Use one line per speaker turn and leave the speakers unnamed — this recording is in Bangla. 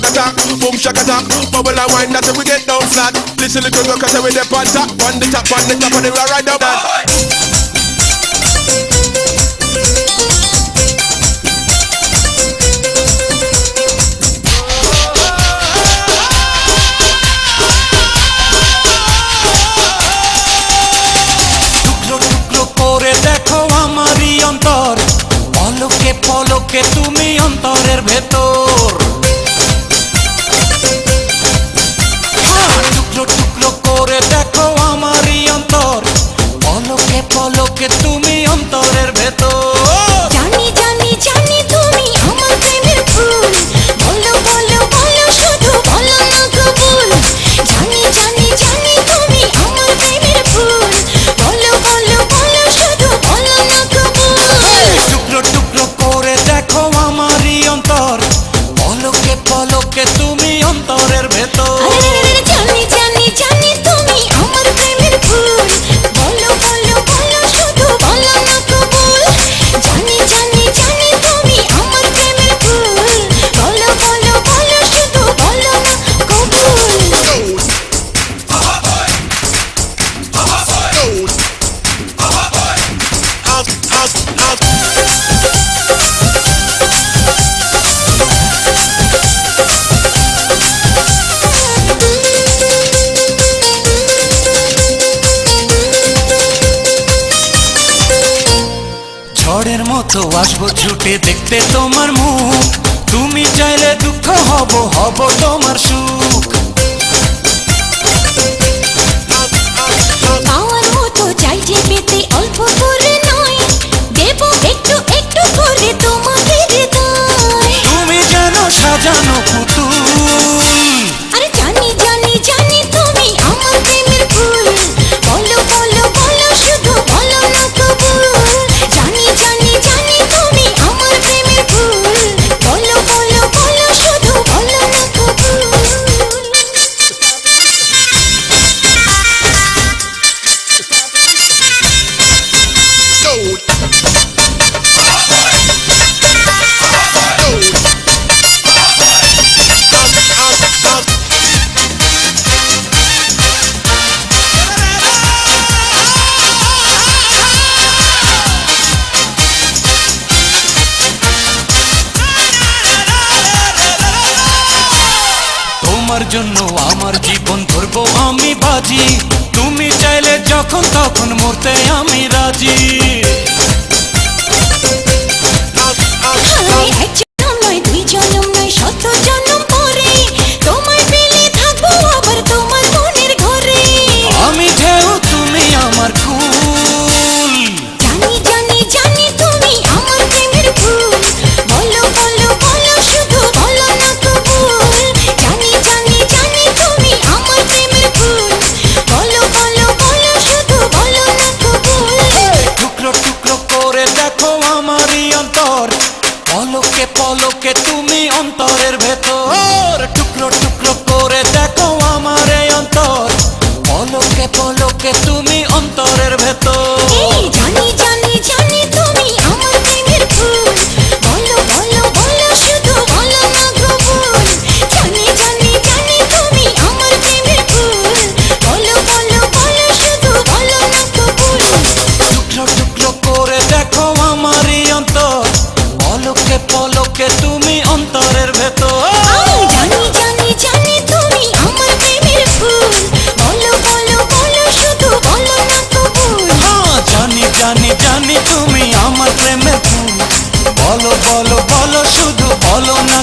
boom shaka attack. Bubble and wine, that's how we get down flat. Listen little girl, cause we the on top of the top of the right up that.
পলকে পলকে তুমি অন্তরের ভেতর টুকরো টুকরো করে দেখো আমারই অন্তর পলকে পলকে তুমি অন্তরের ভেতর
জানি জানি জানি তুমি আমার প্রেমের ফুল বলো বলো বলো শুধু বলো না কবুল জানি জানি জানি তুমি আমার প্রেমের ফুল বলো বলো বলো শুধু বলো না কবুল
টুকরো টুকরো করে দেখো আমারই অন্তর পলকে পলকে তুমি অন্তরের ভেতর
জানি জানি জানি তুমি আমার প্রেমের ফুল বলো বলো বলো শুধু বলো না কবুল জানি জানি জানি তুমি আমার প্রেমের ফুল বলো বলো বলো শুধু বলো না কবুল
ঝড়ের মতো আসবো ছুটে দেখতে তোমার মুখ তুমি চাইলে দুঃখ হব হব তোমার সুখ
পাওয়ার মতো চাইছে পেতে অল্প করে নয় দেব একটু একটু করে তোমাকে হৃদয়
তুমি যেন সাজানো পুতুল
আরে জানি জানি জানি তুমি আমার প্রেমের ফুল বলো বলো বলো শুধু বলো না কবুল জানি জানি জানি তুমি আমার প্রেমের ফুল বলো বলো বলো শুধু বলো না কবুল
তোমার জন্য আমার জীবন ধরবো আমি বাজি তুমি চাইলে যখন তখন মরতে আমি রাজি
এক জনম নয় দুই জনম নয় শত জনম পরে তোমায় পেলে থাকবো আবার তোমার মনের ঘরে
আমি ঢেউ তুমি আমার কুল
জানি জানি জানি তুমি আমার প্রেমের ফুল বলো বলো বলো শুধু বলো না কবুল জানি জানি জানি তুমি আমার প্রেমের ফুল বলো বলো বলো শুধু বলো না কবুল
টুকরো টুকরো করে দেখো আমারই অন্তর পলকে পলকে তুমি অন্তরের ভেতর টুকরো টুকরো করে দেখো আমার এই অন্তর পলকে পলকে তুমি অন্তরের ভেতর
এই জানি জানি জানি তুমি আমার প্রেমের ফুল বলো বলো বলো শুধু বলো না কবুল জানি জানি জানি তুমি আমার প্রেমের ফুল বলো বলো বলো শুধু বলো না কবুল
টুকরো টুকরো করে দেখো আমারই অন্তর পলকে পলকে তুমি অন্তরের ভেতর
জানি জানি জানি তুমি আমার প্রেমের ফুল বলো বলো বলো শুধু বলো না কবুল
জানি জানি জানি তুমি আমার প্রেমের ফুল বলো বলো বলো শুধু বলো না